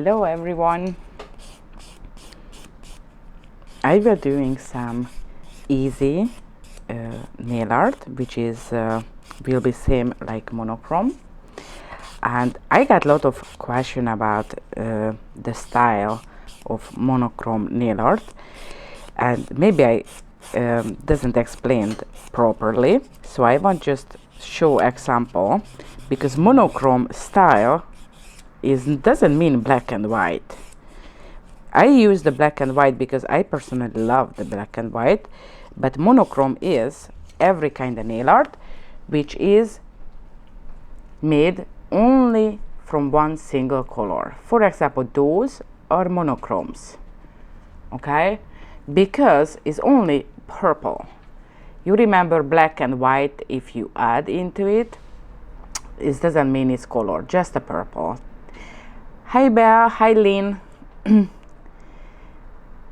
Hello everyone. I will doing some easy nail art, which is will be same like monochrome, and I got a lot of question about the style of monochrome nail art, and maybe I doesn't explain properly, so I want just show example, because monochrome style doesn't mean black and white. I use the black and white because I personally love the black and white, but monochrome is every kind of nail art which is made only from one single color. For example, those are monochromes, okay, because it's only purple. You remember black and white, if you add into it, it doesn't mean it's color, just a purple. Hi Belle, hi Lynn.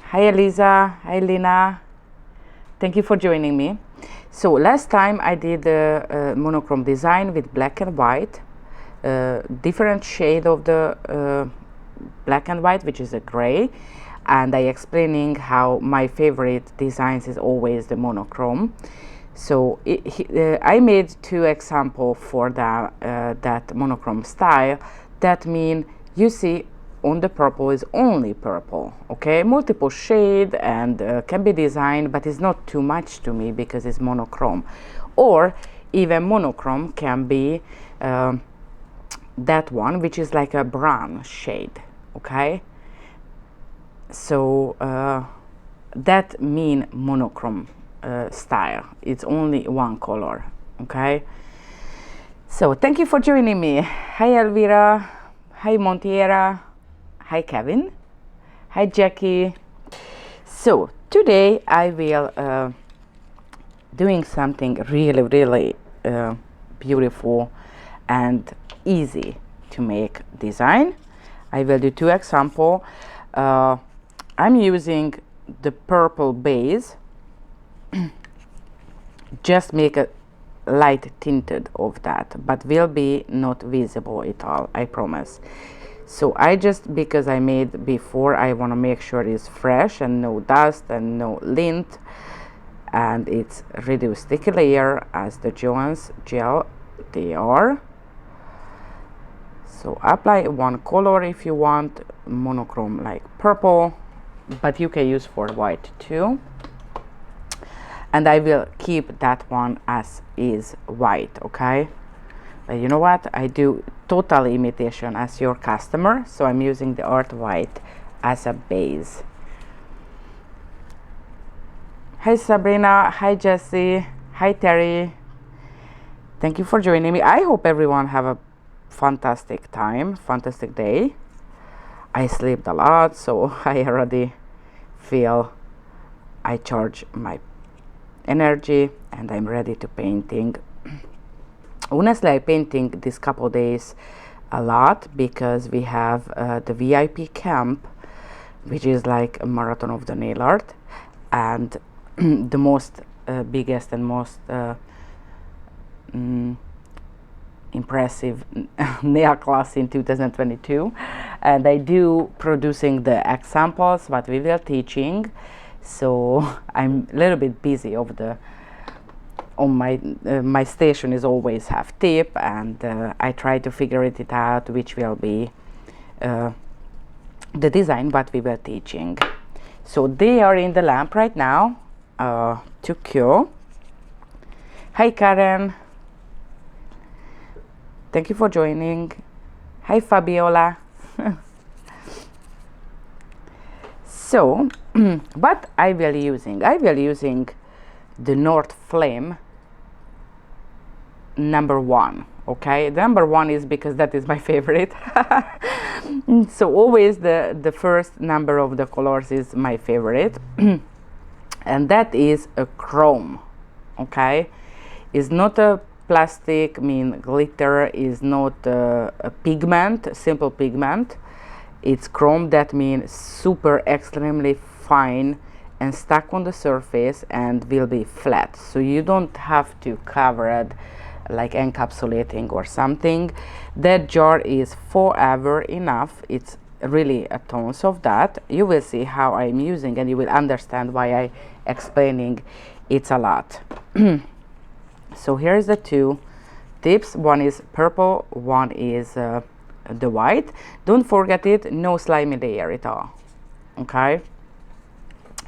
Hi Eliza, hi Lina, thank you for joining me. So last time I did a monochrome design with black and white, different shade of the black and white, which is a gray, and I explaining how my favorite designs is always the monochrome. So I made two examples for that monochrome style. That mean you see on the purple is only purple, okay, multiple shade, and can be designed, but it's not too much to me because it's monochrome. Or even monochrome can be that one, which is like a brown shade, okay. So that mean monochrome style, it's only one color, okay. So thank you for joining me. Hi Elvira, hi Montiera, hi Kevin, hi Jackie. So today I will doing something really beautiful and easy to make design. I will do two example. I'm using the purple base, just make a light tinted of that, but will be not visible at all, I promise. So I just, because I made before, I want to make sure it's fresh and no dust and no lint, and it's reduced sticky layer as the JOHENS gel they are. So apply one color if you want, monochrome like purple, but you can use for white too. And I will keep that one as is white, okay. But you know what, I do total imitation as your customer, so I'm using the art white as a base. Hi Sabrina, hi Jessie, hi Terry, thank you for joining me. I hope everyone have a fantastic time, fantastic day. I slept a lot, so I already feel I charge my energy and I'm ready to painting. Honestly, I painting this couple days a lot because we have the VIP camp, which is like a marathon of the nail art, and the most biggest and most impressive nail class in 2022, and I do producing the examples what we will teaching. So I'm a little bit busy of the on my station is always have tip, and I try to figure it out which will be the design what we were teaching. So they are in the lamp right now to cure. Hi Karen, thank you for joining. Hi Fabiola. So what I will using the North Flame #1, okay. The #1 is because that is my favorite. So always the first number of the colors is my favorite. And that is a chrome, okay. It's not a plastic, mean glitter, is not a pigment, simple pigment. It's chrome, that means super extremely fine and stuck on the surface and will be flat, so you don't have to cover it like encapsulating or something. That jar is forever enough. It's really tons of that. You will see how I'm using, and you will understand why I explaining it's a lot. So here's the two tips. One is purple, one is the white. Don't forget it, no slimy layer at all. Okay,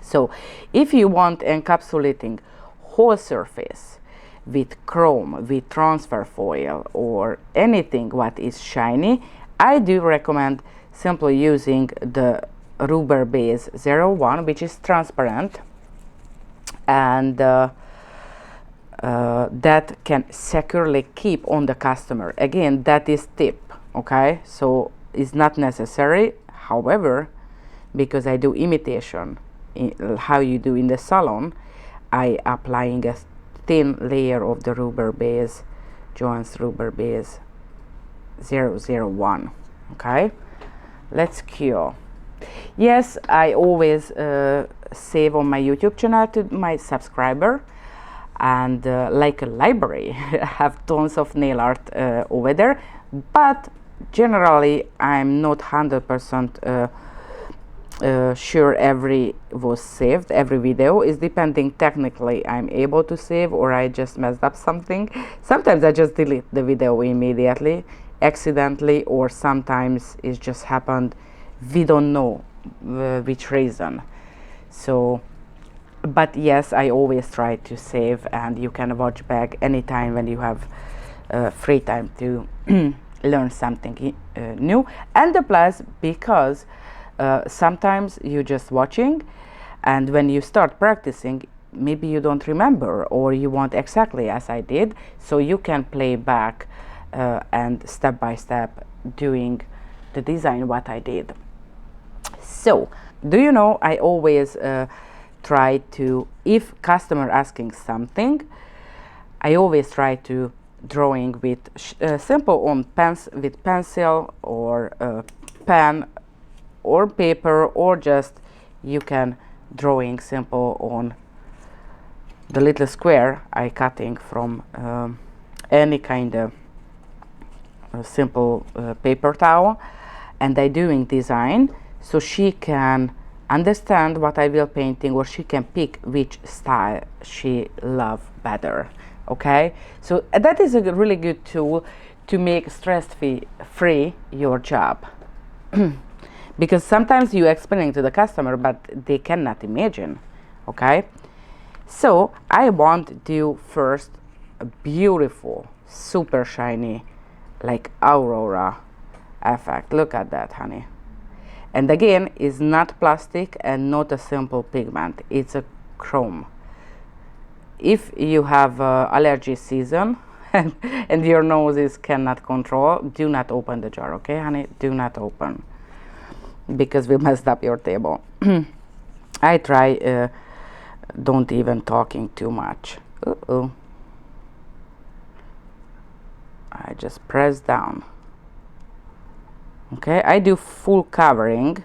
so if you want encapsulating whole surface with chrome, with transfer foil, or anything what is shiny, I do recommend simply using the rubber base 01, which is transparent, and that can securely keep on the customer. Again, that is tip. Okay, so it's not necessary. However, because I do imitation how you do in the salon, I applying a thin layer of the rubber base, JOHENS rubber base 001. Okay, let's cure. Yes, I always save on my YouTube channel to my subscriber, and like a library, I have tons of nail art over there, but generally I'm not 100% sure every was saved. Every video is depending. Technically I'm able to save, or I just messed up something. Sometimes I just delete the video immediately accidentally, or sometimes it just happened, we don't know which reason. So but yes, I always try to save, and you can watch back anytime when you have free time to learn something new. And the plus, because sometimes you're just watching, and when you start practicing, maybe you don't remember, or you want exactly as I did, so you can play back and step by step doing the design what I did. So do you know, I always try to, if customer asking something, I always try to drawing with simple on with pencil, or pen or paper, or just you can drawing simple on the little square I cutting from any kind of simple paper towel, and I doing design, so she can understand what I will painting, or she can pick which style she love better. Okay, so that is a really good tool to make stress-free your job. Because sometimes you explaining to the customer, but they cannot imagine. Okay, so I want to do first a beautiful, super shiny, like aurora effect. Look at that, honey. And again, it's not plastic and not a simple pigment, it's a chrome. If you have allergy season and your noses cannot control, do not open the jar. Okay, honey, do not open, because we messed up your table. I try don't even talking too much. I just press down. Okay, I do full covering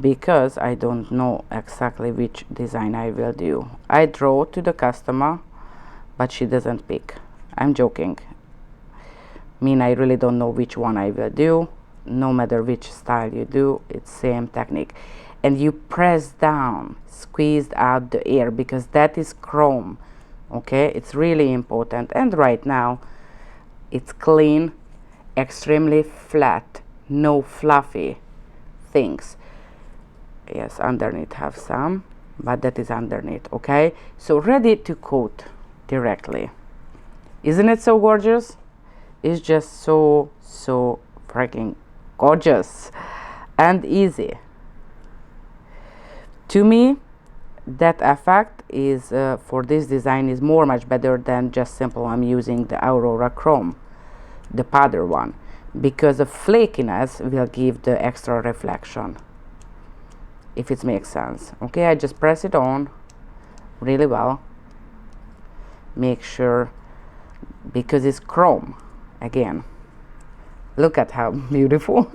because I don't know exactly which design I will do. I draw to the customer, but she doesn't pick. I'm joking. I really don't know which one I will do. No matter which style you do, it's same technique. And you press down, squeeze out the air, because that is chrome. Okay, it's really important. And right now it's clean, extremely flat, no fluffy things. Yes, underneath have some, but that is underneath. Okay, so ready to coat directly. Isn't it so gorgeous? It's just so freaking gorgeous and easy. To me, that effect is for this design is much better than just simple. I'm using the Aurora Chrome, the powder one, because the flakiness will give the extra reflection, if it makes sense. Okay, I just press it on really well. Make sure, because it's chrome again. Look at how beautiful.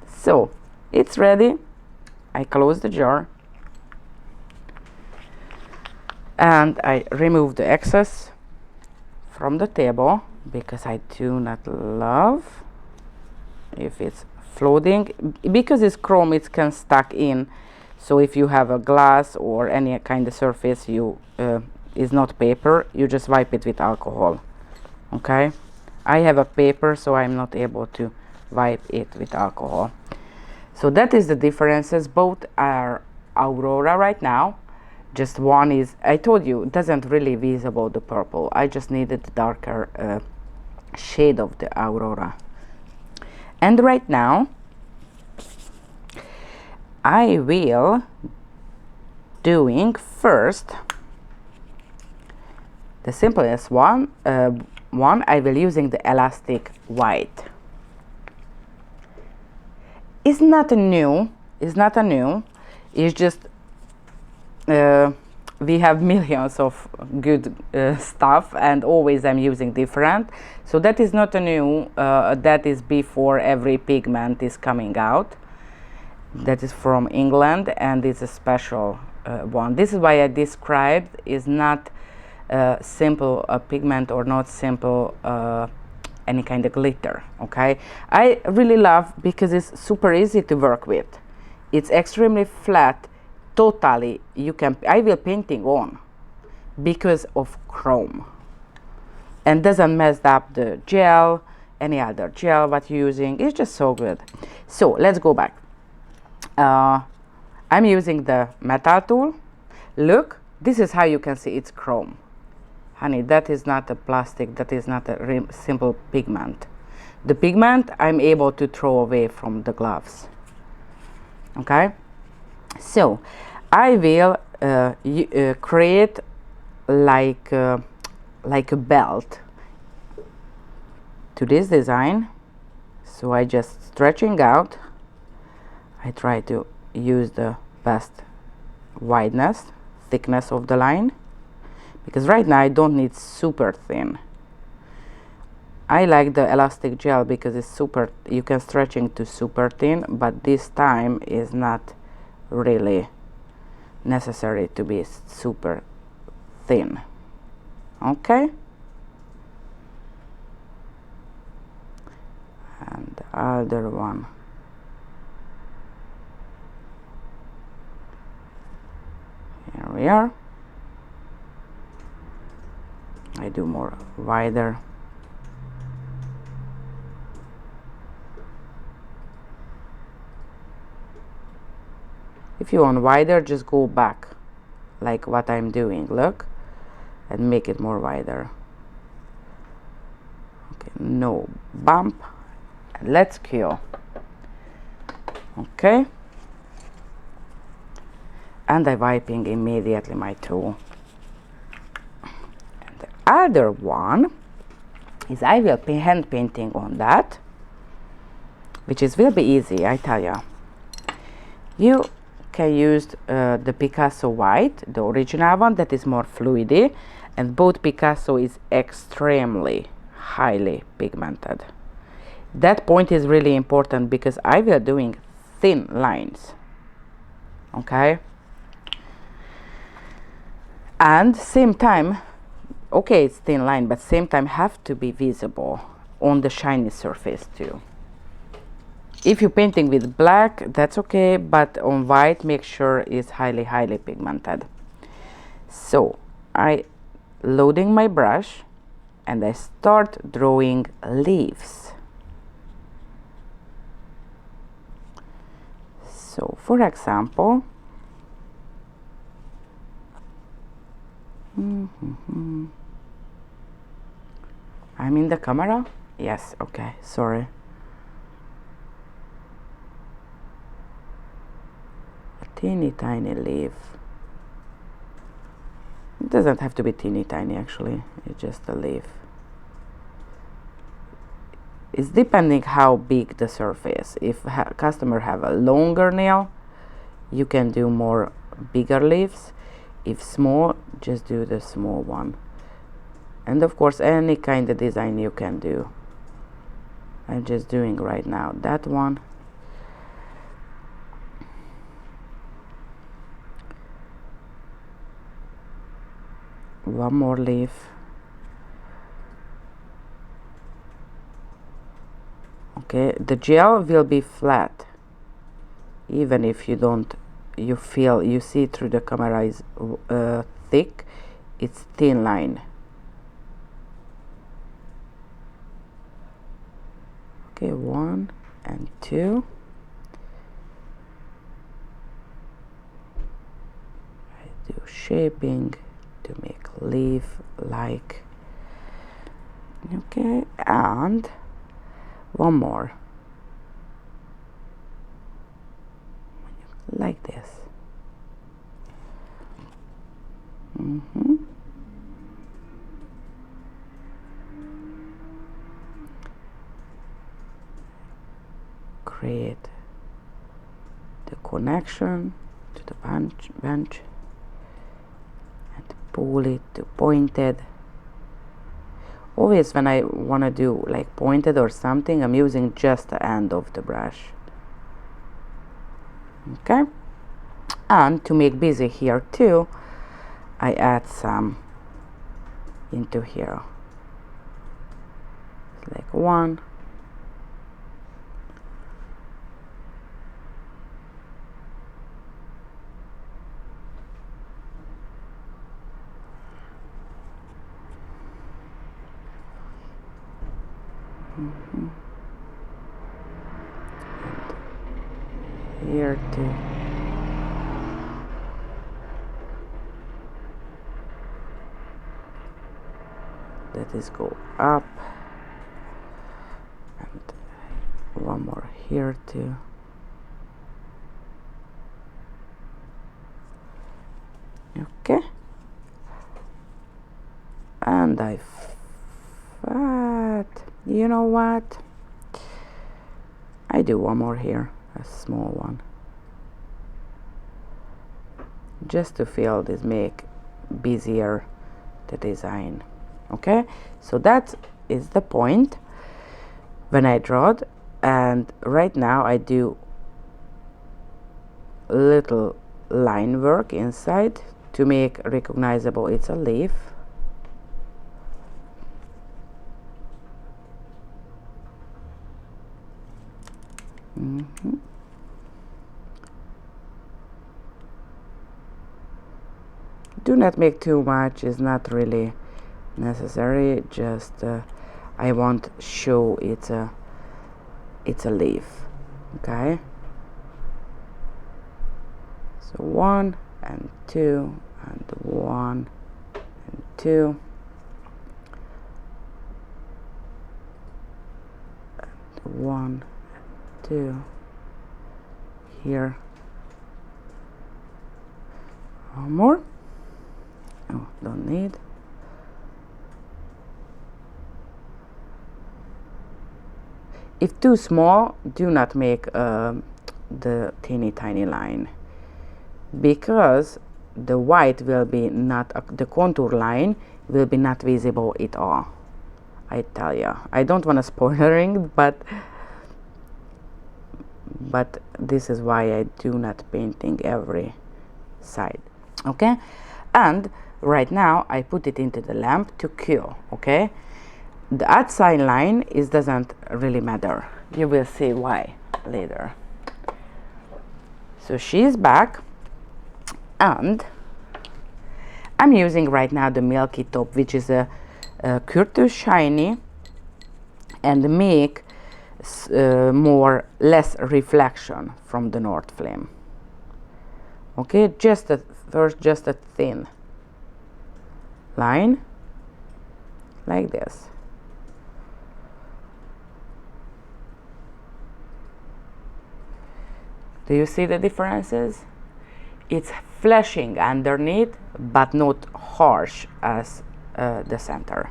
So it's ready. I close the jar and I remove the excess from the table, because I do not love if it's floating. Because it's chrome, it can stuck in, so if you have a glass or any kind of surface you is not paper, you just wipe it with alcohol. Okay, I have a paper, so I'm not able to wipe it with alcohol. So that is the differences. Both are Aurora right now. Just one is, I told you, it doesn't really visible the purple. I just needed the darker shade of the Aurora. And right now I will doing first the simplest one. I will using the elastic white. It's not a new. It's just we have millions of good stuff, and always I'm using different. So that is not a new. That is before every pigment is coming out. That is from England, and it's a special one. This is why I described is not simple pigment or not simple any kind of glitter. Okay, I really love because it's super easy to work with. It's extremely flat. Totally, you can. I will painting on because of chrome, and doesn't mess up the gel, any other gel what you're using. It's just so good. So let's go back. I'm using the metal tool. Look, this is how you can see it's chrome. Honey, that is not a plastic, that is not a simple pigment. The pigment I'm able to throw away from the gloves. Okay, so I will create like a belt to this design. So I just stretching out. I try to use the best wideness, thickness of the line, because right now I don't need super thin. I like the elastic gel because it's super, you can stretching to super thin, but this time is not really necessary to be super thin. Okay, and the other one. Here we are. I do more wider. If you want wider, just go back like what I'm doing, look, and make it more wider. Okay, no bump. And let's cure. Okay, and I'm wiping immediately my tool. And the other one is I will hand painting on that, which will be easy, I tell you. You can use the Picasso white, the original one, that is more fluidy, and both Picasso is extremely highly pigmented. That point is really important because I will doing thin lines. Okay, and same time, okay, it's thin line, but same time have to be visible on the shiny surface too. If you're painting with black, that's okay, but on white, make sure it's highly pigmented. So I loading my brush and I start drawing leaves. So for example, I'm in the camera? Yes, okay, sorry. Teeny tiny leaf. It doesn't have to be teeny tiny actually, it's just a leaf. It's depending how big the surface. If customer have a longer nail, you can do more bigger leaves. If small, just do the small one. And of course any kind of design you can do. I'm just doing right now that one. One more leaf. Okay, Okay, the gel will be flat, even if you don't, you see through the camera is thick, it's thin line. Okay, 1 and 2. I do shaping to make leaf like. Okay, and one more like this. Create the connection to the bench and pull it to pointed. Always when I want to do like pointed or something, I'm using just the end of the brush. Okay, and to make busy here too, I add some into here. It's like 1. Here too. Let us go up, and one more here too. Okay, and you know what, I do one more here, a small one, just to feel this, make busier the design. Okay, so that is the point when I draw it, and right now I do little line work inside to make recognizable it's a leaf. Do not make too much, it's not really necessary, just I want show it's a leaf. Okay, so 1 and 2 and 1 and 2 and 1 and 2 here. One more. Oh, don't need. If too small, do not make the teeny tiny line, because the white will be not, the contour line will be not visible at all. I tell you, I don't want to spoiling, but this is why I do not painting every side. Okay, and right now I put it into the lamp to cure. Okay, the outside line is doesn't really matter, you will see why later. So she's back, and I'm using right now the Milky Top, which is a Curtus Shiny, and make less reflection from the North Flame. Okay, just a thin line like this. Do you see the differences? It's flashing underneath, but not harsh as the center.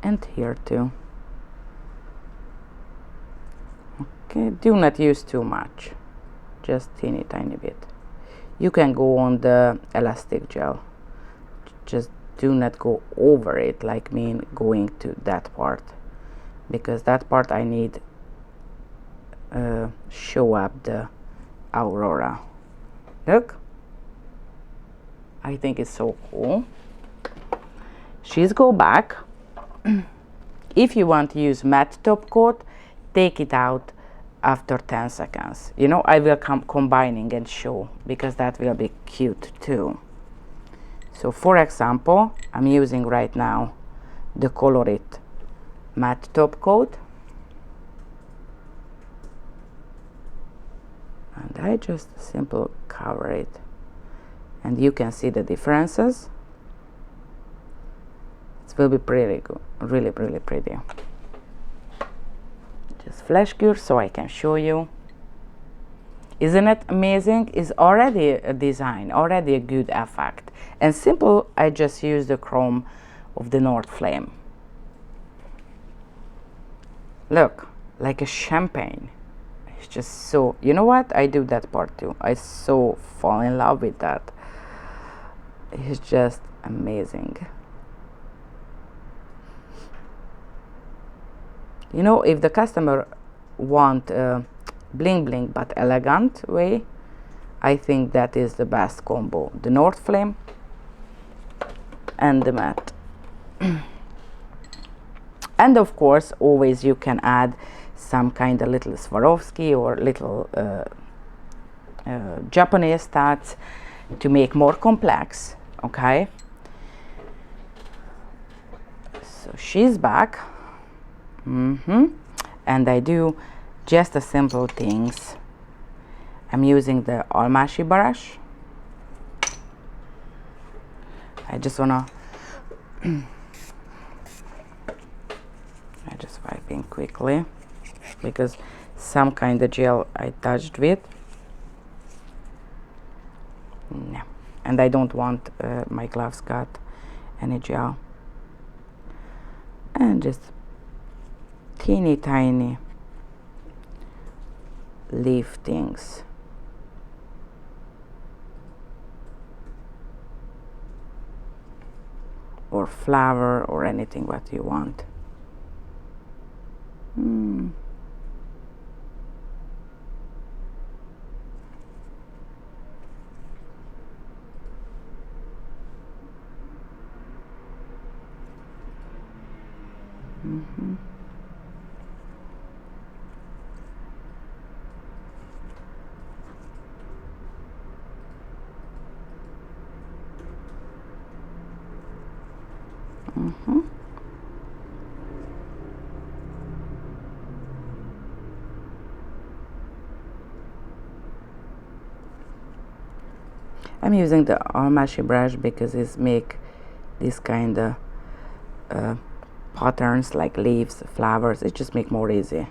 And here too. Okay, do not use too much, just teeny tiny bit. You can go on the elastic gel, just do not go over it like me going to that part, because that part I need show up the aurora. Look, I think it's so cool. She's go back If you want to use matte top coat, take it out after 10 seconds. You know, I will come combining and show, because that will be cute too. So for example, I'm using right now the Color It matte top coat, and I just simply cover it, and you can see the differences. It will be pretty good, really pretty. Just flash cure so I can show you. Isn't it amazing? It's already a design, already a good effect, and simple. I just use the chrome of the North Flame. Look, like a champagne. It's just so, you know what, I do that part too. I so fall in love with that. It's just amazing. You know, if the customer want bling bling but elegant way, I think that is the best combo, the North Flame and the matte. And of course, always you can add some kind of little Swarovski or little Japanese touch to make more complex. Okay, so she's back. And I do just a simple things. I'm using the Almasi brush. I just wanna I just wiping quickly, because some kind of gel I touched with. No. And I don't want my gloves got any gel. And just teeny tiny leaf things. Or flower or anything what you want. I'm using the Almasi brush because it's make this kind of patterns like leaves, flowers. It just make more easy.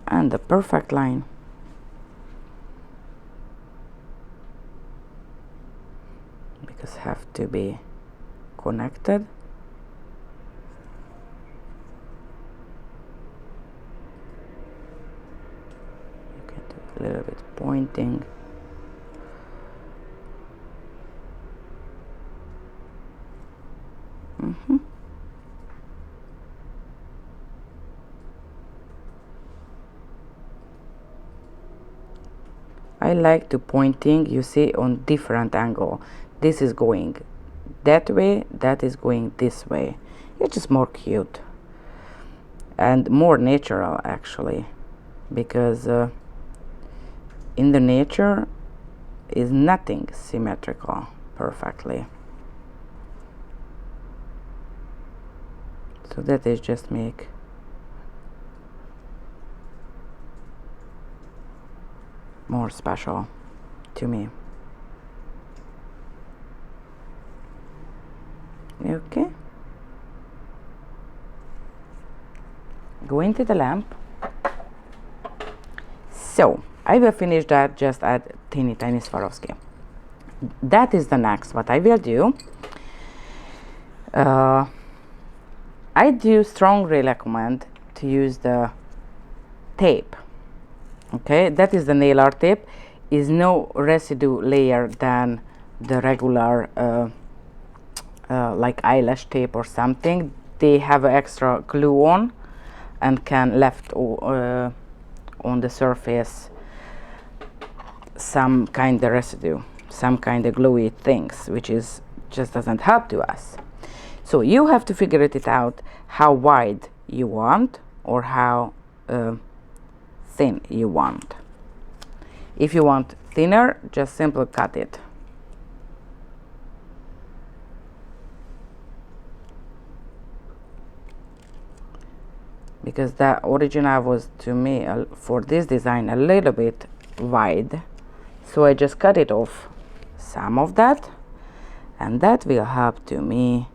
And the perfect line. Because have to be connected. You can do a little bit pointing. I like to pointing, you see, on different angle. This is going that way, that is going this way. It's just more cute and more natural actually, because in the nature is nothing symmetrical perfectly. So that is just make more special to me. Okay, go into the lamp. So I will finish that, just add teeny tiny Swarovski. That is the next what I will do. I do strongly recommend to use the tape. Okay, that is the nail art tape. Is no residue layer than the regular like eyelash tape or something, they have extra glue on and can left on the surface some kind of residue, some kind of gluey things, which is just doesn't help to us. So you have to figure it out how wide you want or how thin you want. If you want thinner, just simply cut it. Because the original was, to me, for this design, a little bit wide, so I just cut it off some of that, and that will help to me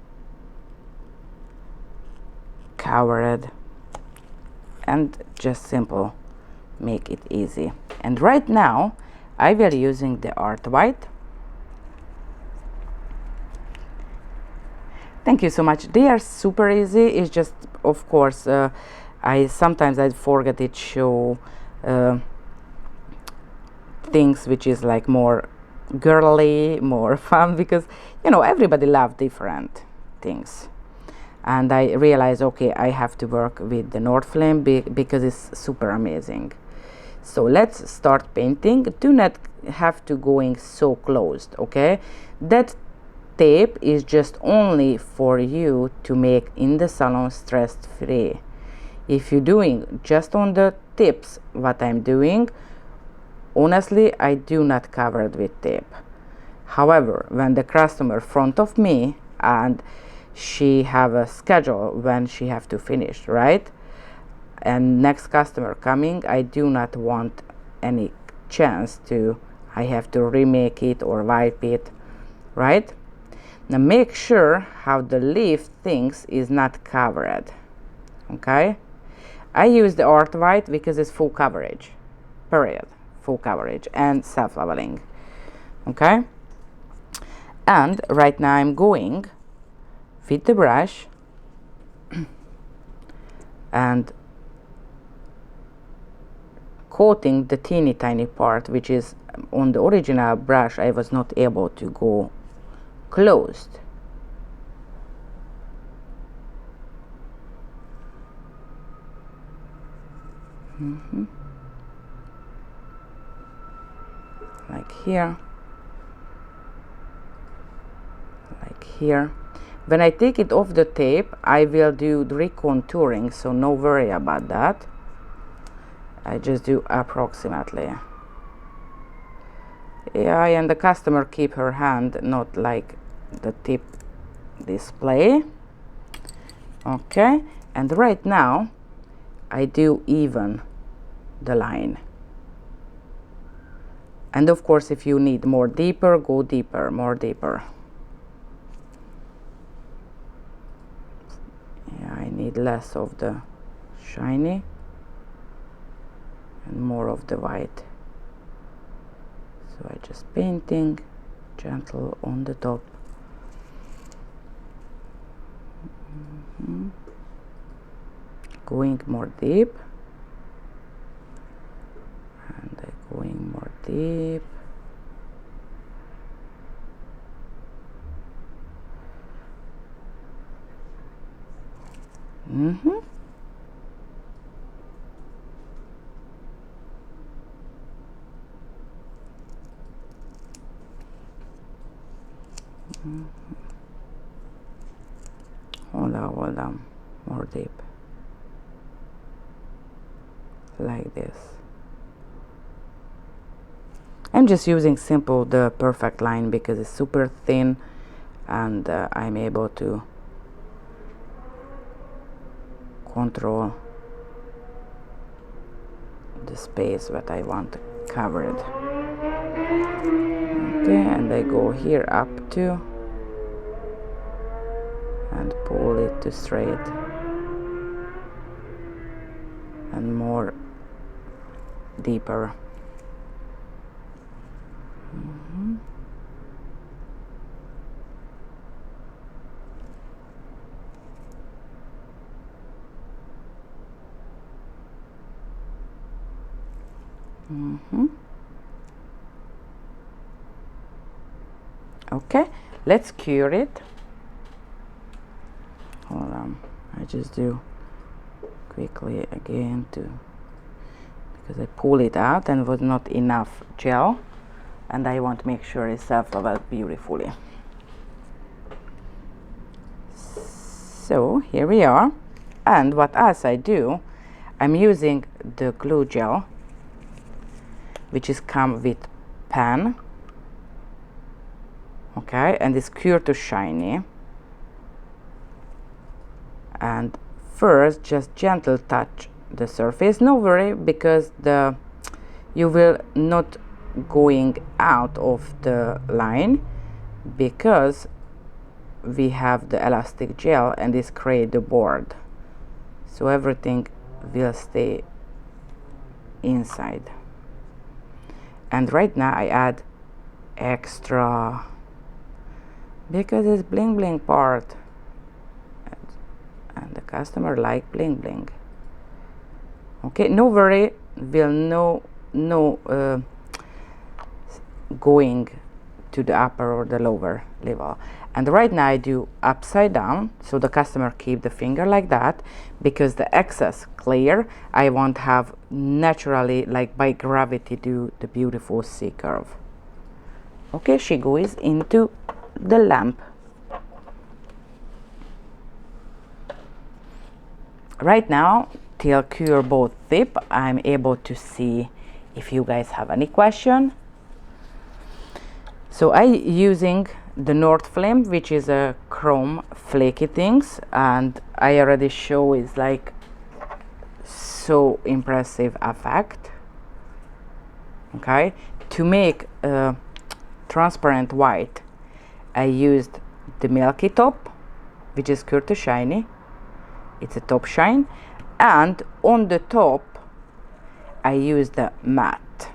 cover it and just simple make it easy. And right now I will using the art white. Thank you so much. They are super easy. It's just, of course, I sometimes I forget it show things which is like more girly, more fun, because you know everybody loves different things. And I realized, okay, I have to work with the North Flame because it's super amazing. So let's start painting. Do not have to going so closed, okay? That tape is just only for you to make in the salon stress free. If you're doing just on the tips what I'm doing, honestly I do not cover it with tape. However, when the customer front of me and she have a schedule when she have to finish, right, and next customer coming, I do not want any chance to I have to remake it or wipe it, right? Now make sure how the leaf things is not covered, okay? I use the art white because it's full coverage, period, full coverage and self-leveling, okay? And right now I'm going with the brush and coating the teeny tiny part, which is on the original brush I was not able to go closed. Like here, like here. When I take it off the tape, I will do the recontouring, so no worry about that. I just do approximately. Yeah, and the customer keep her hand not like the tip display. Okay, and right now I do even the line. And of course, if you need more deeper, go deeper, more deeper. Yeah, I need less of the shiny and more of the white. So I just painting gentle on the top. Going more deep. And I going more deep. Hold on, more deep, like this. I'm just using simple the perfect line because it's super thin and I'm able to control the space that I want covered. Okay, and I go here up to and pull it to straight and more deeper. Okay, let's cure it. just do quickly again because I pull it out and was not enough gel, and I want to make sure it's self-leveled beautifully. So here we are. And what else I do, I'm using the glue gel, which is come with pen, okay, and it's Cure to Shiny. And first just gentle touch the surface, no worry, because you will not going out of the line, because we have the elastic gel and this create the board, so everything will stay inside. And right now I add extra because it's bling bling part, and the customer like bling bling. Okay, no worry, will no going to the upper or the lower level. And right now I do upside down, so the customer keep the finger like that, because the excess clear I want have naturally, like by gravity, do the beautiful C curve. Okay, she goes into the lamp. Right now, till cure both tip, I'm able to see if you guys have any question. So I using the North Flame, which is a chrome flaky things, and I already show is like so impressive effect. Okay, to make a transparent white, I used the Milky Top, which is Cure to Shiny. It's a top shine, and on the top I use the matte.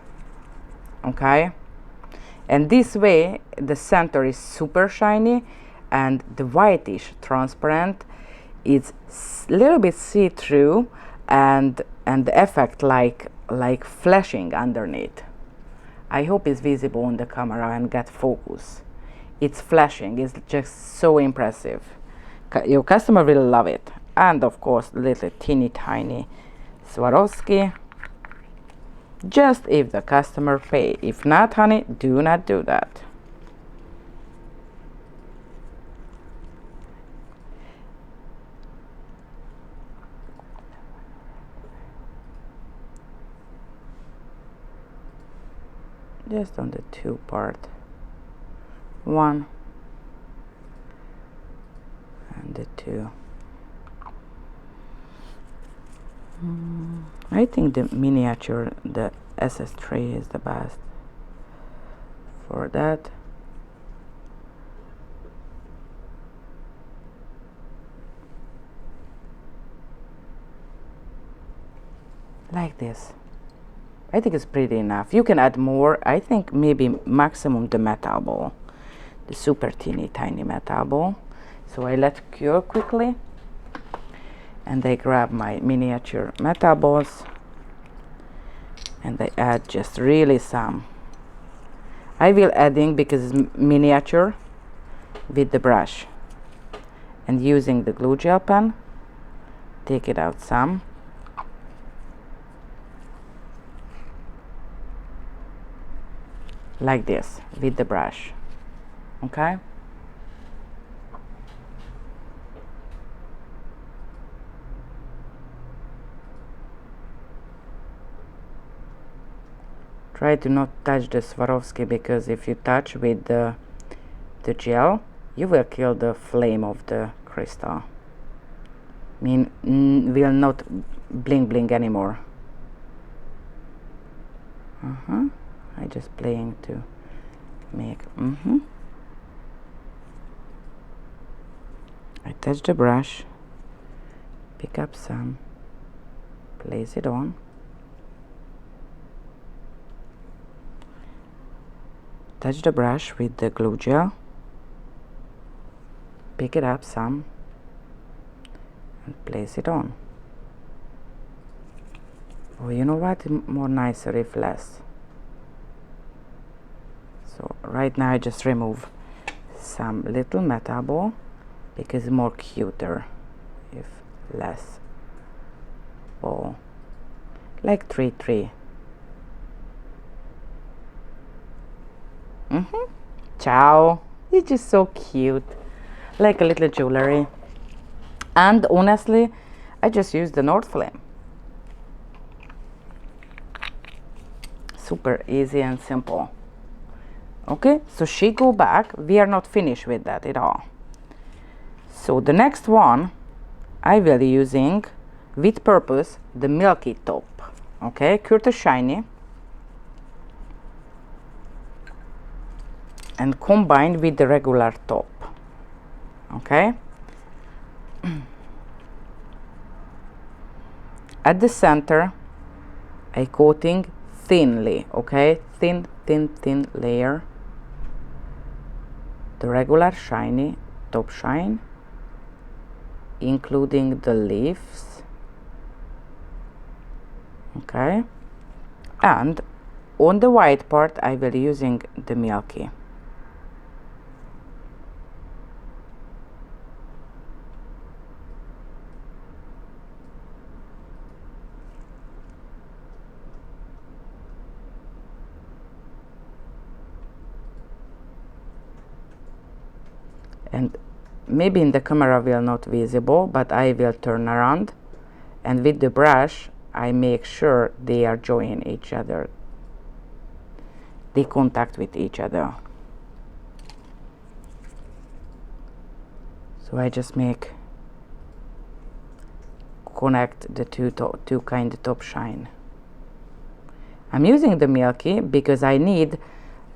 Okay, and this way the center is super shiny and the whitish transparent is a little bit see-through, and the effect like flashing underneath. I hope it's visible on the camera and get focus. It's flashing, it's just so impressive. Your customer will love it. And of course little teeny tiny Swarovski, just if the customer pay. If not, honey, do not do that. Just on the two part, one and the two. I think the miniature, the SS3 is the best for that. Like this. I think it's pretty enough. You can add more. I think maybe maximum the metal ball, the super teeny tiny metal ball. So I let cure quickly, and I grab my miniature metal balls and I add just really some. I will adding because it's miniature with the brush, and using the glue gel pen, take it out some. Like this with the brush. Okay. Try to not touch the Swarovski, because if you touch with the gel, you will kill the flame of the crystal. Will not bling bling anymore. I just playing to make. I touch the brush, pick up some, place it on. Touch the brush with the glue gel, pick it up some, and place it on. Or you know what, more nicer if less. So right now I just remove some little metal ball, because it's more cuter if less ball, like 3 3. Ciao. It's just so cute, like a little jewelry. And honestly, I just use the North Flame. Super easy and simple. Okay, so she go back. We are not finished with that at all. So the next one I will be using with purpose the milky top. Okay, Curta Shiny, and combined with the regular top. Okay, at the center I coating thinly. Okay, thin layer, the regular shiny top shine, including the leaves. Okay, and on the white part I will using the milky. And maybe in the camera will not visible, but I will turn around, and with the brush I make sure they are join each other, they contact with each other. So I just make connect the two kind of top shine. I'm using the milky because I need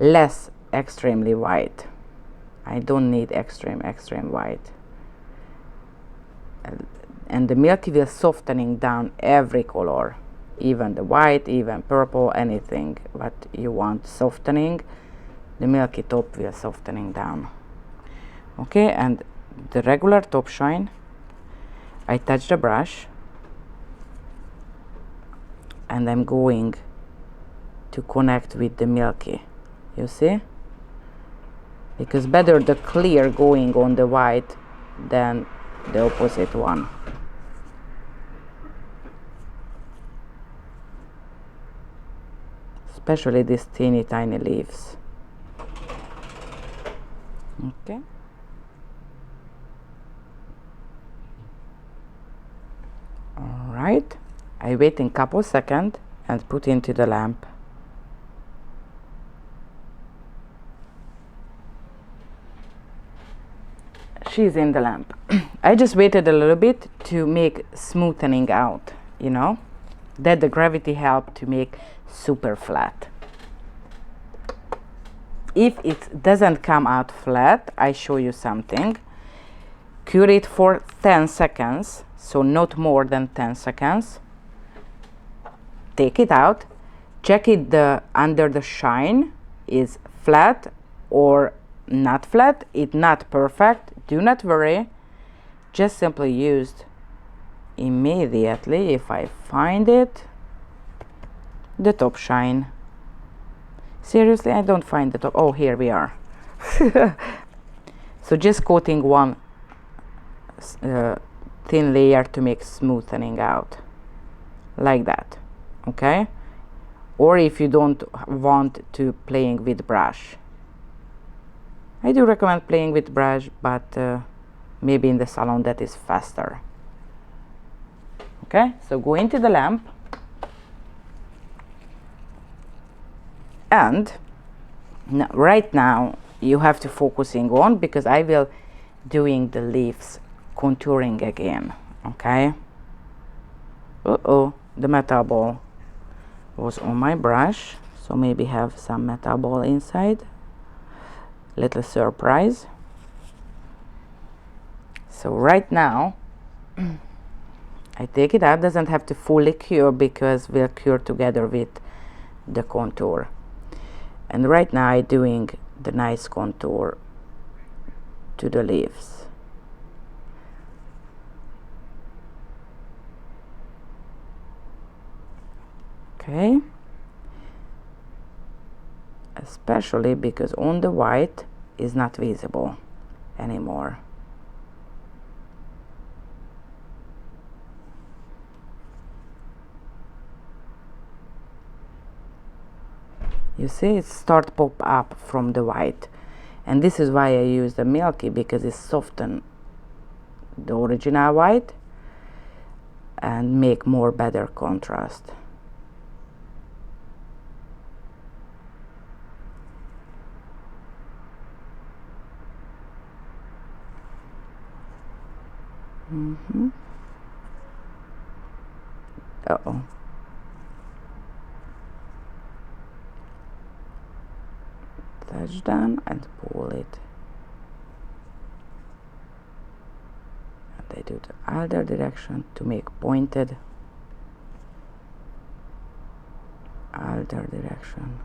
less extremely white. I don't need extreme white, and the milky will softening down every color, even the white, even purple, anything what you want softening, the milky top will softening down. Okay, and the regular top shine I touch the brush and I'm going to connect with the milky, you see, because better the clear going on the white than the opposite one. Especially these teeny tiny leaves. Okay. All right, I wait in couple seconds and put into the lamp. She's in the lamp. I just waited a little bit to make smoothing out, you know, that the gravity helped to make super flat. If it doesn't come out flat, I show you something. Cure it for 10 seconds, so not more than 10 seconds. Take it out, check it under the shine is flat or not flat. It's not perfect, do not worry, just simply used immediately, if I find it, the top shine. Seriously, I don't find the top. Oh, here we are. So just coating one thin layer to make smoothing out like that. Okay, or if you don't want to playing with brush, I do recommend playing with brush, but maybe in the salon that is faster. Okay, so go into the lamp and right now you have to focusing on, because I will doing the leaves contouring again. Okay, the metal ball was on my brush, so maybe have some metal ball inside, little surprise. So right now I take it out, doesn't have to fully cure because we'll cure together with the contour. And right now I'm doing the nice contour to the leaves. Okay, especially because on the white is not visible anymore. You see, it start pop up from the white, and this is why I use the milky, because it soften the original white and make more better contrast. Uh-oh. Touch down and pull it. And I do the other direction to make pointed. Other direction.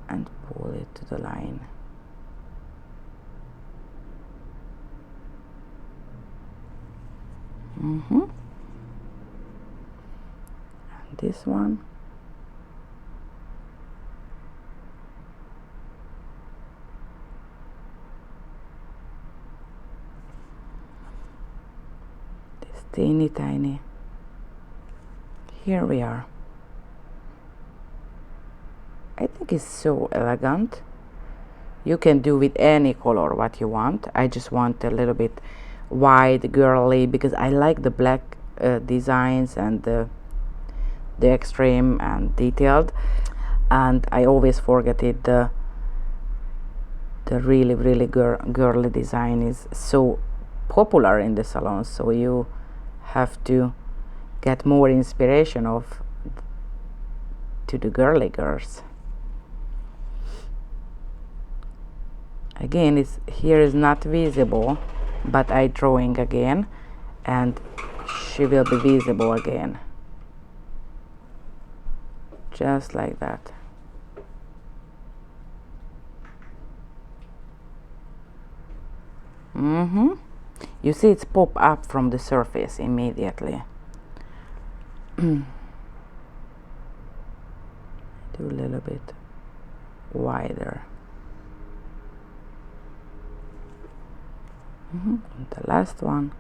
And pull it to the line. And this one. This teeny tiny. Here we are. I think it's so elegant. You can do with any color what you want. I just want a little bit wide, girly, because I like the black designs and the extreme and detailed, and I always forget it. The really girly design is so popular in the salons, so you have to get more inspiration of to the girly girls. Again, it's here is not visible, but I drawing again and she will be visible again, just like that. You see it's pop up from the surface immediately. Do a little bit wider. And the last one.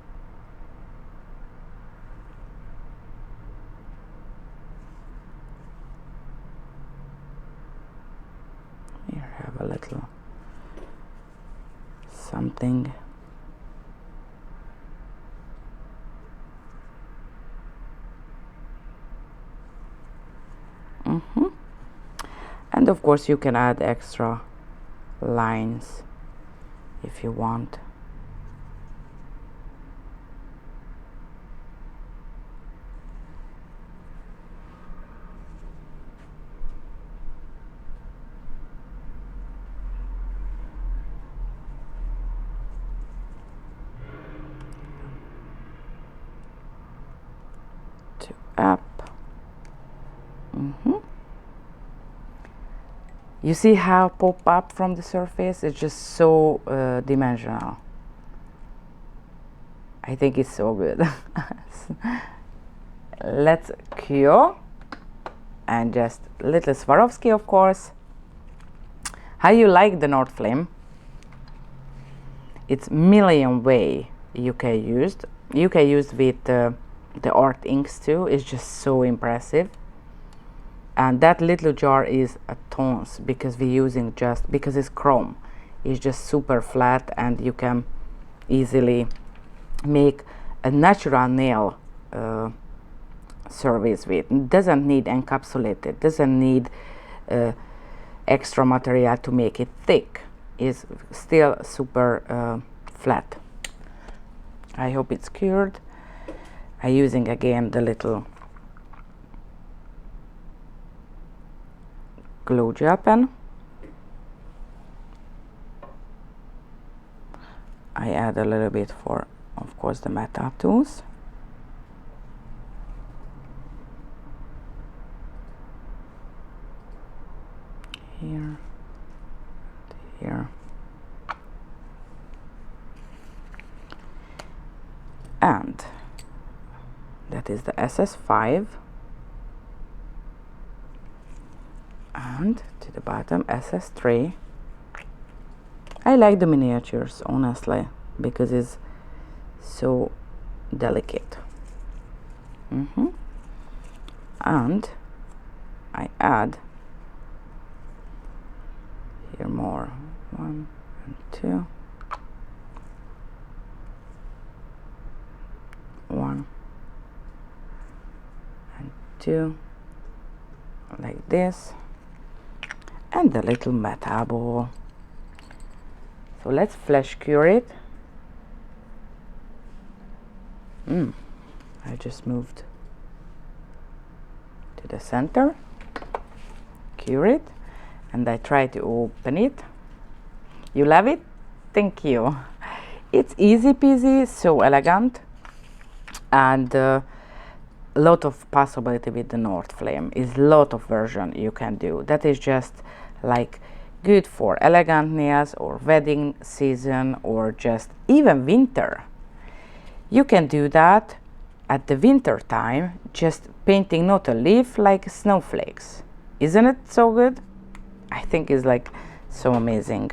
Here have a little something. And of course you can add extra lines if you want. To up. You see how pop up from the surface? It's just so dimensional. I think it's so good. Let's cure and just little Swarovski, of course. How you like the North Flame? It's million way UK used. UK used with the art inks too. It's just so impressive. And that little jar is a tons because we're using just because it's chrome. It's just super flat and you can easily make a natural nail service with. It doesn't need encapsulated, doesn't need extra material to make it thick. It's still super flat. I hope it's cured. I'm using again the little glue gel pen. I add a little bit for, of course, the metal tools. Here, here. And that is the SS5. And to the bottom SS3. I like the miniatures honestly because it's so delicate. And I add more. 1 and 2. 1 and 2, like this, and the little metal ball. So let's flash cure it. I just moved to the center, cure it, and I try to open it. You love it? Thank you. It's easy peasy, so elegant, and a lot of possibility with the North Flame. Is lot of version you can do. That is just like good for elegant nails or wedding season or just even winter. You can do that at the winter time, just painting not a leaf, like snowflakes. Isn't it so good? I think it's like so amazing.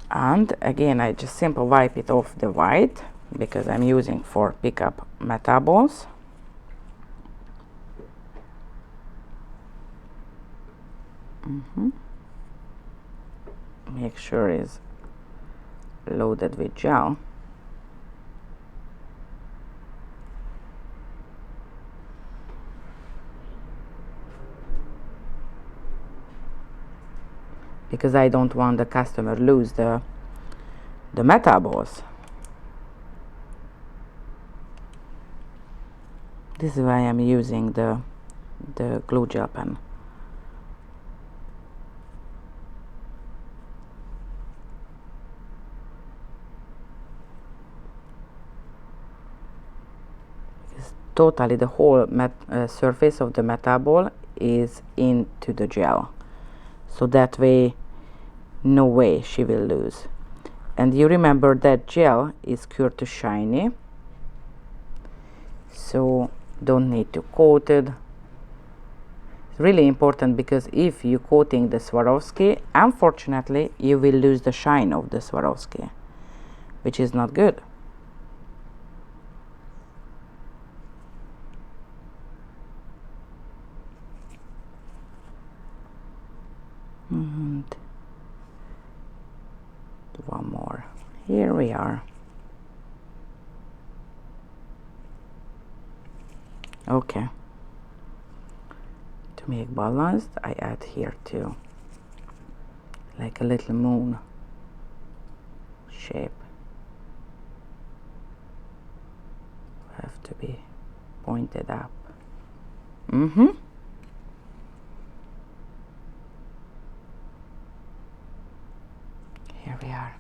And again, I just simply wipe it off the white because I'm using for pickup metal balls. Make sure it's loaded with gel. Because I don't want the customer lose the metal balls. This is why I'm using the glue gel pen. It's totally the whole surface of the metal ball is into the gel, so that way no way she will lose. And you remember that gel is cured to shiny, so don't need to coat it. It's really important because if you coating the Swarovski, unfortunately you will lose the shine of the Swarovski, which is not good. And one more. Here we are. Okay. To make balanced, I add here too, like a little moon shape. Have to be pointed up. Here we are.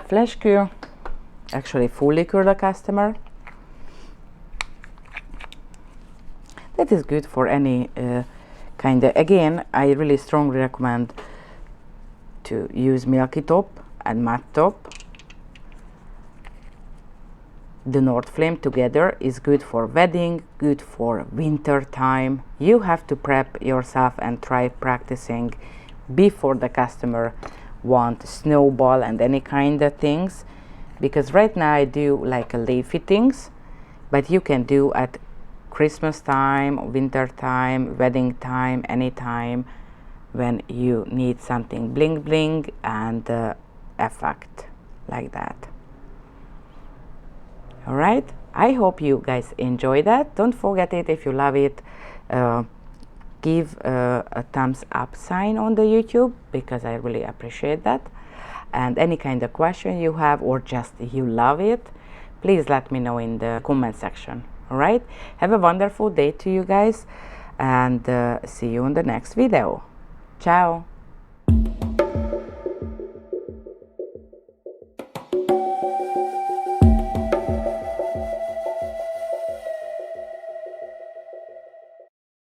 Flash cure. Actually fully cure the customer. That is good for any kind of, again, I really strongly recommend to use milky top and matte top. The North Flame together is good for wedding, good for winter time. You have to prep yourself and try practicing before the customer want snowball and any kind of things, because right now I do like a leafy things, but you can do at Christmas time, winter time, wedding time, anytime when you need something bling bling and effect like that. All right, I hope you guys enjoy that. Don't forget it. If you love it, give a thumbs up sign on the YouTube, because I really appreciate that. And any kind of question you have or just you love it, please let me know in the comment section. All right, have a wonderful day to you guys, and see you in the next video. Ciao.